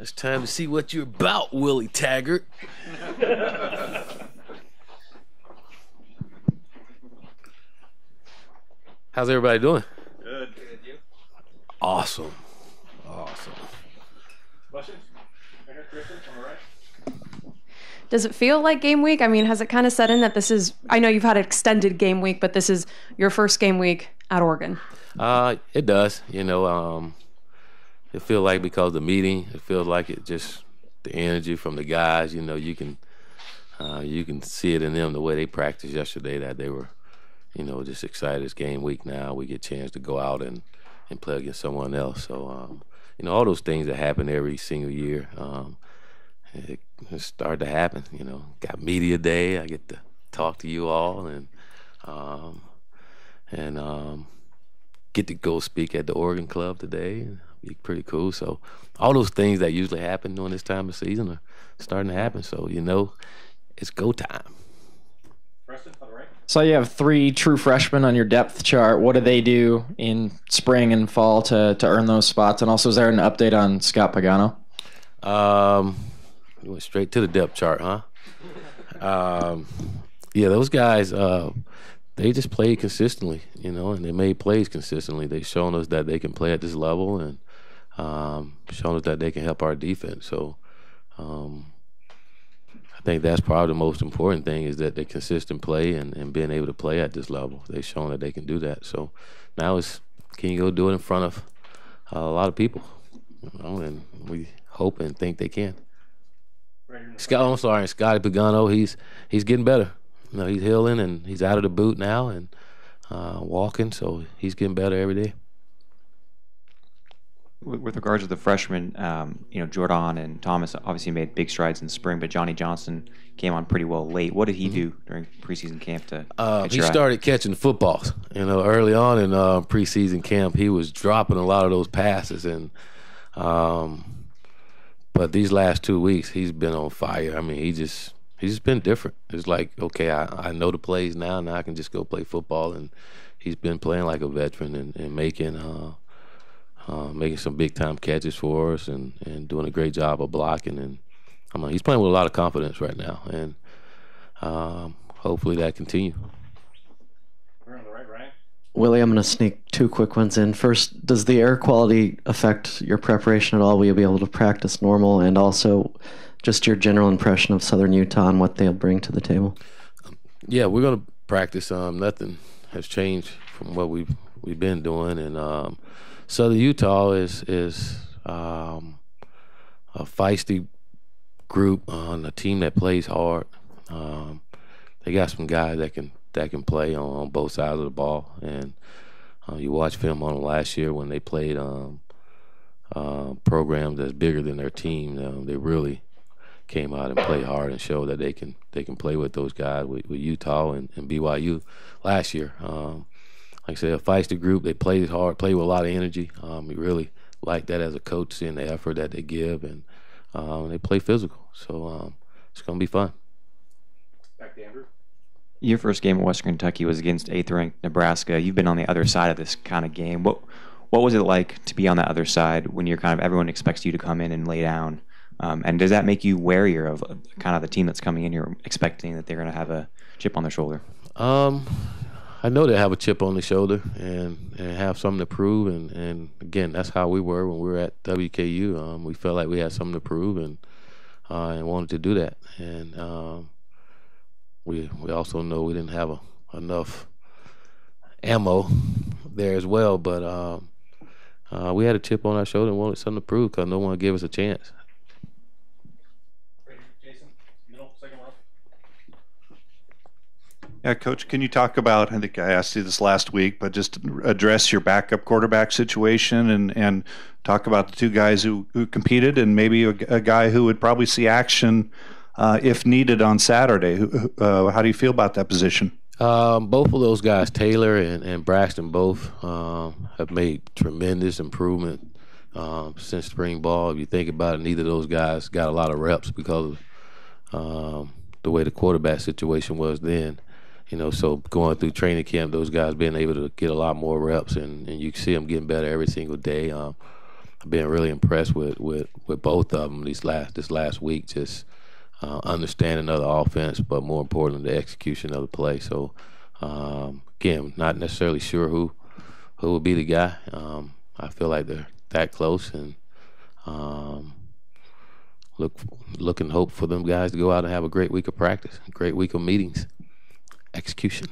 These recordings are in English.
It's time to see what you're about, Willie Taggart. How's everybody doing? Good. Good. You? Awesome. Questions? Right here, Kristen, on the right. Does it feel like game week? I mean, has it kind of set in that this is, I know you've had an extended game week, but this is your first game week at Oregon? It does. It feels like because of the meeting, it feels like it just the energy from the guys. You can see it in them the way they practiced yesterday that they were, just excited. It's game week now. We get a chance to go out and play against someone else. So, all those things that happen every single year, it started to happen. Got media day. I get to talk to you all and get to go speak at the Oregon Club today. Be pretty cool. So all those things that usually happen during this time of season are starting to happen. So, it's go time. Preston, on the right. So you have 3 true freshmen on your depth chart. What do they do in spring and fall to earn those spots? And also, is there an update on Scott Pagano? You went straight to the depth chart, huh? Yeah, those guys, they just played consistently, and they made plays consistently. They've shown us that they can play at this level and shown us that they can help our defense. So I think that's probably the most important thing is that they consistent play and being able to play at this level. They've shown that they can do that. So now it's can you go do it in front of a lot of people, and we hope and think they can. Scotty Pagano, he's getting better. He's healing and he's out of the boot now and walking, so he's getting better every day. With regards to the freshmen, Jordan and Thomas obviously made big strides in the spring, but Johnny Johnson came on pretty well late. What did he do during preseason camp to he started catching footballs. Early on in preseason camp, he was dropping a lot of those passes, and but these last 2 weeks, he's been on fire. I mean, he's just been different. It's like, okay, I know the plays now. Now I can just go play football, and he's been playing like a veteran and making some big time catches for us and doing a great job of blocking. And he's playing with a lot of confidence right now, and hopefully that continues. We're on the right, Ryan. Willie, I'm going to sneak 2 quick ones in. First, does the air quality affect your preparation at all? Will you be able to practice normal? And also, just your general impression of Southern Utah and what they'll bring to the table? Yeah, we're going to practice. Nothing has changed from what we've been doing, and Southern Utah is a feisty group on a team that plays hard. They got some guys that can play on both sides of the ball, and you watch film on them last year when they played programs that's bigger than their team. They really came out and played hard and showed that they can play with those guys with Utah and BYU last year. Like I said, a feisty group. They played hard, played with a lot of energy. We really like that as a coach, seeing the effort that they give, and they play physical. So it's going to be fun. Back to Andrew. Your first game at Western Kentucky was against 8th-ranked Nebraska. You've been on the other side of this kind of game. What was it like to be on that other side when you're everyone expects you to come in and lay down? And does that make you warier of kind of the team that's coming in here expecting that they're going to have a chip on their shoulder? I know they have a chip on their shoulder and have something to prove. And again, that's how we were when we were at WKU. We felt like we had something to prove and wanted to do that. And we also know we didn't have enough ammo there as well. But we had a chip on our shoulder and wanted something to prove because no one gave us a chance. Yeah, Coach, can you talk about, I think I asked you this last week, but just address your backup quarterback situation and talk about the 2 guys who competed and maybe a guy who would probably see action if needed on Saturday. How do you feel about that position? Both of those guys, Taylor and Braxton, both have made tremendous improvement since spring ball. If you think about it, neither of those guys got a lot of reps because of the way the quarterback situation was then. So going through training camp, those guys being able to get a lot more reps, and you can see them getting better every single day. I've been really impressed with both of them this last week. Just understanding of the offense, but more importantly, the execution of the play. So again, not necessarily sure who would be the guy. I feel like they're that close, and look and hope for them guys to go out and have a great week of practice, a great week of meetings, execution.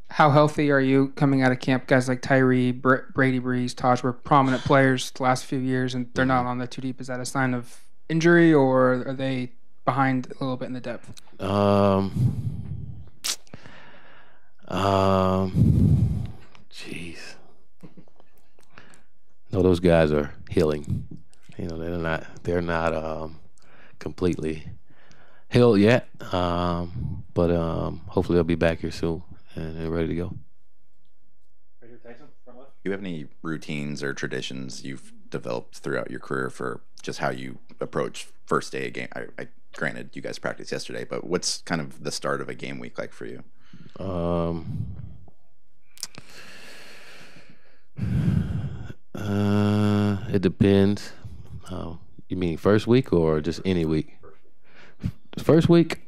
How healthy are you coming out of camp? Guys like Tyree, Brady Breeze, Taj were prominent players the last few years, and they're not on the too deep. Is that a sign of injury, or are they behind a little bit in the depth? Jeez. No, those guys are healing. You know, they're not completely healed yet, but hopefully they'll be back here soon and they're ready to go. Right here, Tyson, front left. Do you have any routines or traditions you've developed throughout your career for just how you approach first day of game? I granted you guys practiced yesterday, but what's kind of the start of a game week like for you? It depends. You mean first week or just any week? First week,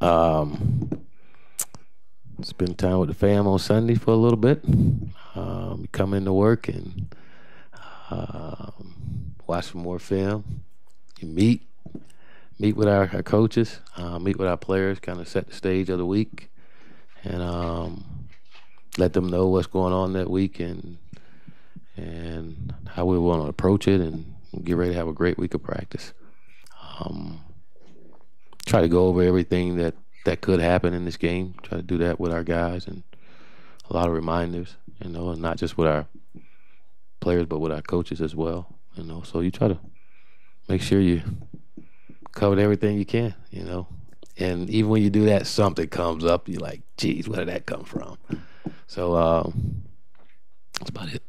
spend time with the fam on Sunday for a little bit. Come into work and watch some more film. You meet with our coaches, meet with our players, kind of set the stage of the week, and let them know what's going on that week and how we want to approach it, and get ready to have a great week of practice. Try to go over everything that could happen in this game. Try to do that with our guys, and a lot of reminders, you know, and not just with our players, but with our coaches as well, you know. So you try to make sure you covered everything you can, you know. And even when you do that, something comes up. You're like, geez, where did that come from? So that's about it.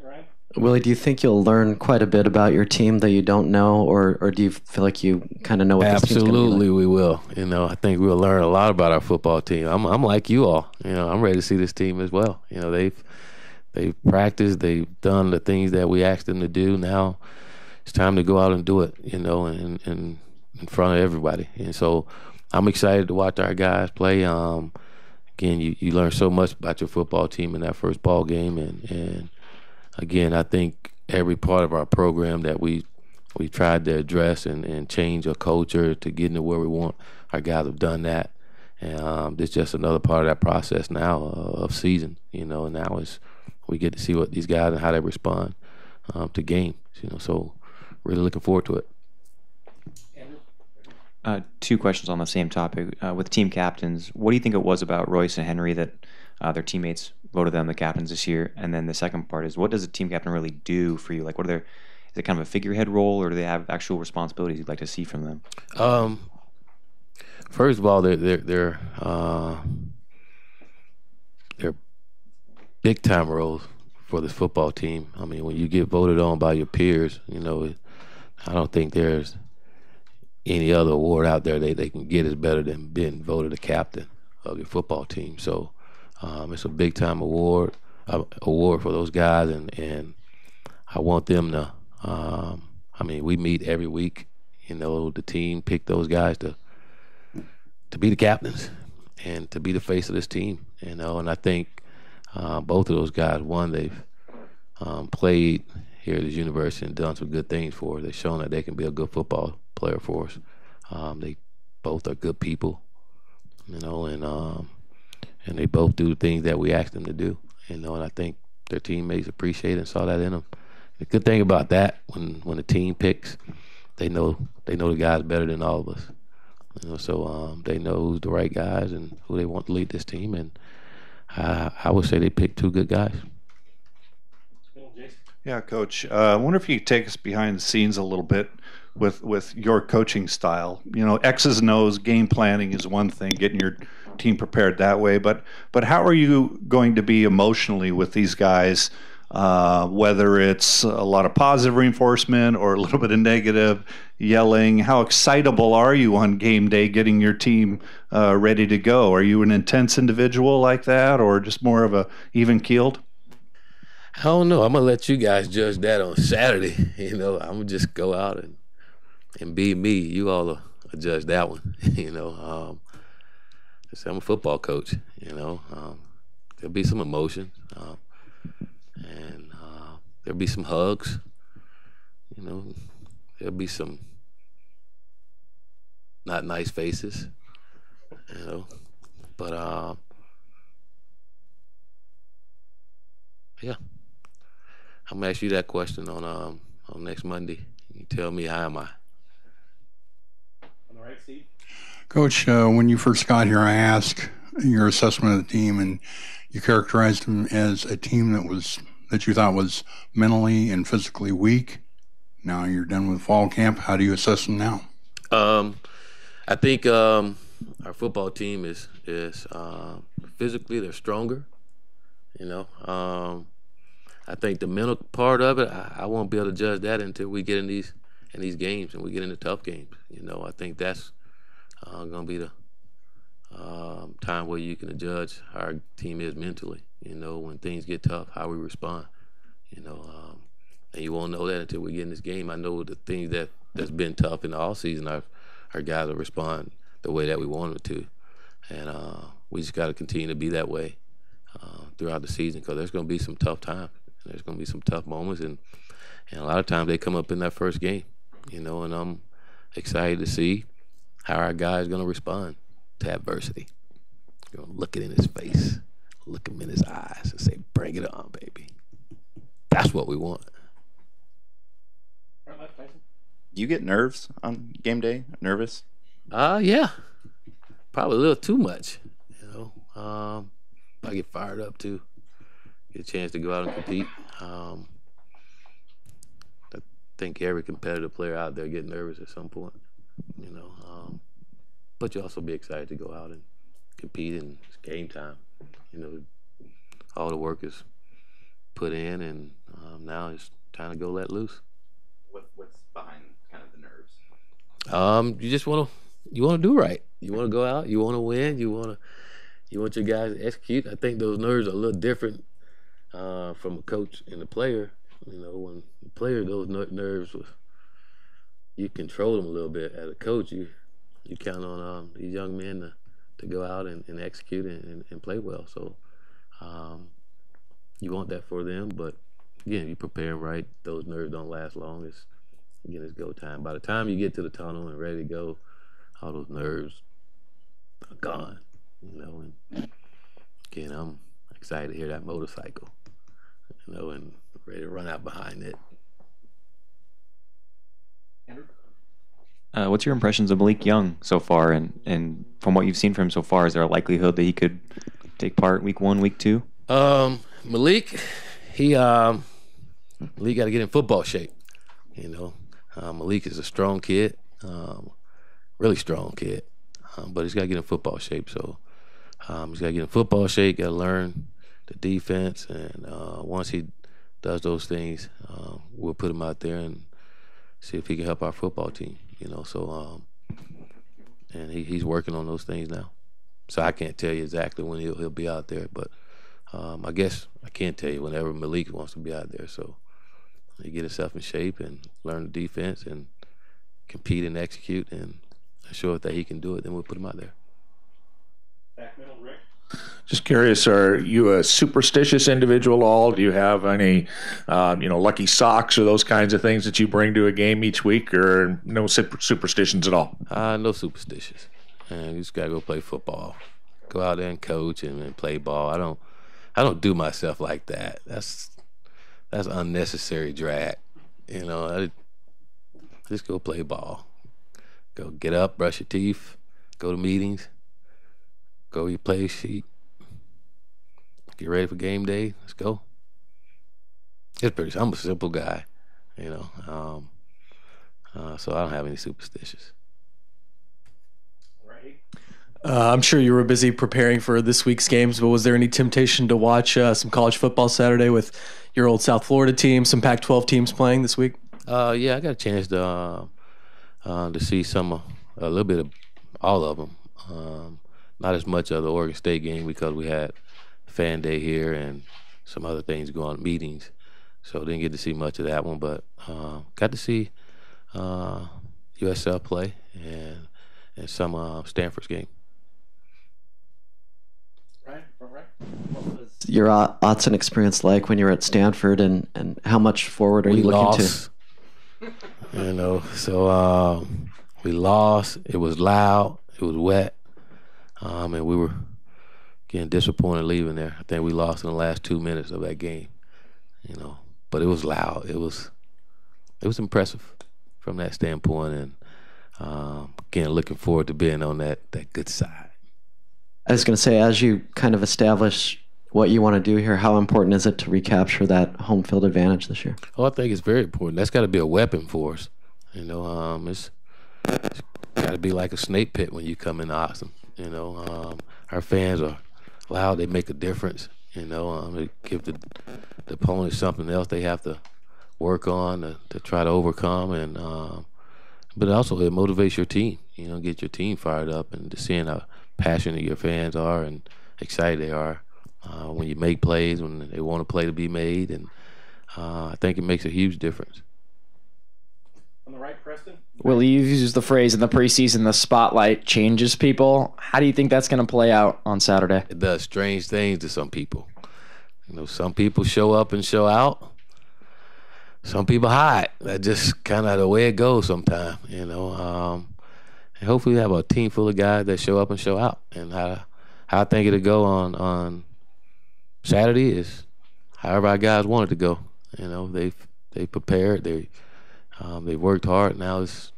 Right. Willie, do you think you'll learn quite a bit about your team that you don't know, or do you feel like you kind of know what this team's gonna be like? Absolutely, we will. You know, I think we'll learn a lot about our football team. I'm like you all. You know, I'm ready to see this team as well. You know, they've practiced, they've done the things that we asked them to do. Now it's time to go out and do it. You know, and in front of everybody. And so I'm excited to watch our guys play. Again, you learn so much about your football team in that first ball game, and again, I think every part of our program that we tried to address and change our culture to get into where we want, our guys have done that. And it's just another part of that process now of season, you know, and now we get to see what these guys and how they respond to games, you know, so really looking forward to it. Two questions on the same topic. With team captains, what do you think it was about Royce and Henry that their teammates voted them the captains this year? And then the second part is, what does a team captain really do for you? Like, is it kind of a figurehead role, or do they have actual responsibilities you'd like to see from them? First of all, they're big time roles for this football team. I mean, when you get voted on by your peers, you know, I don't think there's any other award out there they can get is better than being voted a captain of your football team. So it's a big time award for those guys, and I want them to. I mean, we meet every week. You know, the team pick those guys to be the captains and to be the face of this team. You know, and I think both of those guys, one, they've played here at this university and done some good things for us. They've shown that they can be a good football player for us. They both are good people, you know, and they both do the things that we asked them to do, you know, and I think their teammates appreciate and saw that in them. The good thing about that, when the team picks, they know the guys better than all of us, you know, so they know who's the right guys and who they want to lead this team, and I would say they picked two good guys. Yeah, Coach. I wonder if you could take us behind the scenes a little bit with your coaching style. You know, X's and O's, game planning is one thing, getting your team prepared that way. But how are you going to be emotionally with these guys? Whether it's a lot of positive reinforcement or a little bit of negative yelling, how excitable are you on game day getting your team ready to go? Are you an intense individual like that, or just more of a even-keeled? I don't know. I'm gonna let you guys judge that on Saturday. I'm gonna just go out and be me. You all will judge that one. I'm a football coach. There'll be some emotion, and there'll be some hugs. There'll be some not nice faces. But yeah, I'm gonna ask you that question on next Monday. You tell me, how am I? On the right, Steve. Coach, when you first got here, I asked your assessment of the team, and you characterized them as a team that you thought was mentally and physically weak. Now you're done with fall camp. How do you assess them now? I think our football team is physically they're stronger. I think the mental part of it, I won't be able to judge that until we get in these games and we get into tough games. I think that's going to be the time where you can judge how our team is mentally. When things get tough, how we respond. And you won't know that until we get in this game. I know the things that's been tough in the off season, our guys will respond the way that we want them to, and we just got to continue to be that way throughout the season, because there's going to be some tough times. There's going to be some tough moments, and a lot of times they come up in that first game. And I'm excited to see how our guys going to respond to adversity. You're going to look it in his face, look him in his eyes, and say, "Bring it on, baby." That's what we want. Do you get nerves on game day? Nervous? Yeah. Probably a little too much. I get fired up too. Get a chance to go out and compete. I think every competitive player out there get nervous at some point. But you also be excited to go out and compete, and it's game time. All the work is put in, and now it's time to go let loose. What's behind kind of the nerves? You just want to do right. You want to go out. You want to win. You want your guys to execute. I think those nerves are a little different from a coach and a player. When the player, those nerves, you control them a little bit. As a coach, you count on these young men to go out and execute and play well. So you want that for them, but again, you prepare right. Those nerves don't last long. It's go time. By the time you get to the tunnel and ready to go, all those nerves are gone. And again, I'm excited to hear that motorcycle, and ready to run out behind it. What's your impressions of Malik Young so far, and from what you've seen from him so far, is there a likelihood that he could take part week 1, week 2? Malik, Malik got to get in football shape. Malik is a strong kid, really strong kid, but he's got to get in football shape. So he's got to get in football shape, got to learn the defense, and once he does those things, we'll put him out there and see if he can help our football team. And he's working on those things now. So I can't tell you exactly when he'll be out there, but I guess I can tell you whenever Malik wants to be out there. So he get himself in shape and learn the defense and compete and execute and show that he can do it, then we'll put him out there. Back middle, Rick. Just curious, are you a superstitious individual at all? Do you have any, lucky socks or those kinds of things that you bring to a game each week, or no superstitions at all? No superstitions. You just gotta go play football, go out there and coach and play ball. I don't do myself like that. That's unnecessary drag. I just go play ball. Go get up, brush your teeth, go to meetings, go your play sheet, get ready for game day. Let's go. I'm a simple guy, so I don't have any superstitions. I'm sure you were busy preparing for this week's games, but was there any temptation to watch some college football Saturday with your old South Florida team, some Pac-12 teams playing this week? Yeah, I got a chance to see a little bit of all of them. Not as much of the Oregon State game because we had fan day here, and some other things going on, meetings. So didn't get to see much of that one, but got to see USL play and some Stanford's game. Ryan, front right. What was your Autzen experience like when you were at Stanford, and how much forward are you looking to? So we lost. It was loud. It was wet, and we were getting disappointed leaving there. I think we lost in the last 2 minutes of that game. But it was loud. It was impressive from that standpoint, and again, looking forward to being on that good side. I was going to say, as you kind of establish what you want to do here, how important is it to recapture that home field advantage this year? Oh, I think it's very important. That's got to be a weapon for us. It's got to be like a snake pit when you come into Austin. Our fans are loud. They make a difference. They give the opponent something else they have to work on to try to overcome, but also it motivates your team. Get your team fired up, and just seeing how passionate your fans are and excited they are when you make plays, when they want a play to be made, and I think it makes a huge difference. On the right, Preston. Willie, you've used the phrase in the preseason, the spotlight changes people. How do you think that's going to play out on Saturday? It does strange things to some people. Some people show up and show out. Some people hide. That's just kind of the way it goes sometimes, And hopefully we have a team full of guys that show up and show out. And how I think it'll go on Saturday is however our guys want it to go. They've prepared. They've worked hard. Now it's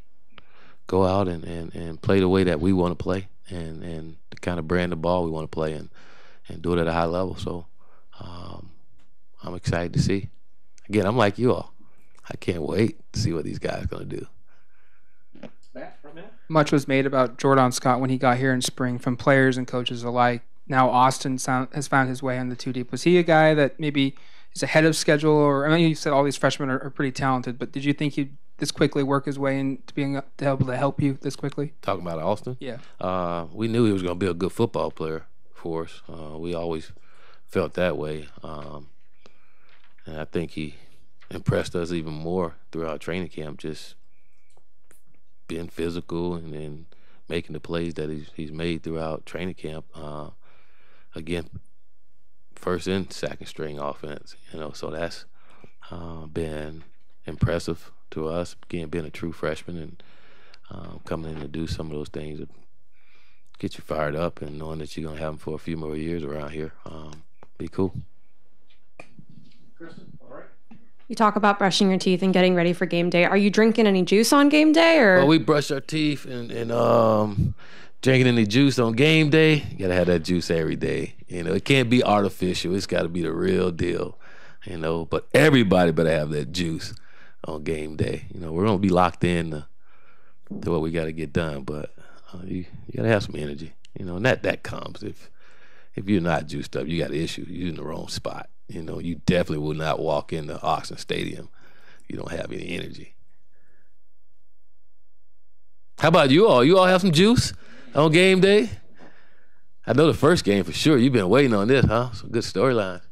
go out and play the way that we want to play, and the kind of brand of ball we want to play, and do it at a high level. So I'm excited to see. Again, I'm like you all. I can't wait to see what these guys are going to do. Matt, front middle. Much was made about Jordan Scott when he got here in spring from players and coaches alike. Now Austin has found his way on the 2 deep. Was he a guy that maybe is ahead of schedule? Or I know you said all these freshmen are pretty talented, but did you think he'd this quickly work his way into being able to help you this quickly? Talking about Austin? Yeah. We knew he was going to be a good football player for us. We always felt that way. And I think he impressed us even more throughout training camp, just being physical and then making the plays that he's made throughout training camp. Again, first and second string offense, so that's been impressive to us, again, being a true freshman and coming in to do some of those things that get you fired up, and knowing that you're going to have them for a few more years around here. Be cool. Kristen, all right. You talk about brushing your teeth and getting ready for game day. Are you drinking any juice on game day, or? Well, we brush our teeth and drinking any juice on game day. You gotta have that juice every day. It can't be artificial. It's got to be the real deal. But everybody better have that juice on game day. We're gonna be locked in to what we got to get done. But you gotta have some energy. And that comes if you're not juiced up, you got an issue. You're in the wrong spot. You definitely will not walk into Oxford Stadium. You don't have any energy. How about you all? You all have some juice on game day? I know the first game for sure. You've been waiting on this, huh? Some good storylines.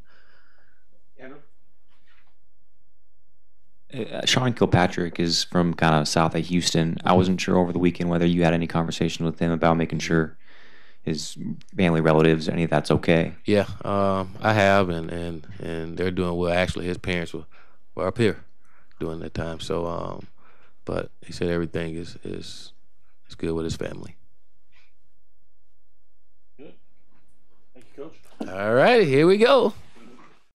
Sean Kilpatrick is from kind of south of Houston. I wasn't sure over the weekend whether you had any conversation with him about making sure his family relatives, any of that's okay. Yeah, I have, and they're doing well. Actually, his parents were up here during that time. So, but he said everything is good with his family. Good. Thank you, Coach. All right, here we go.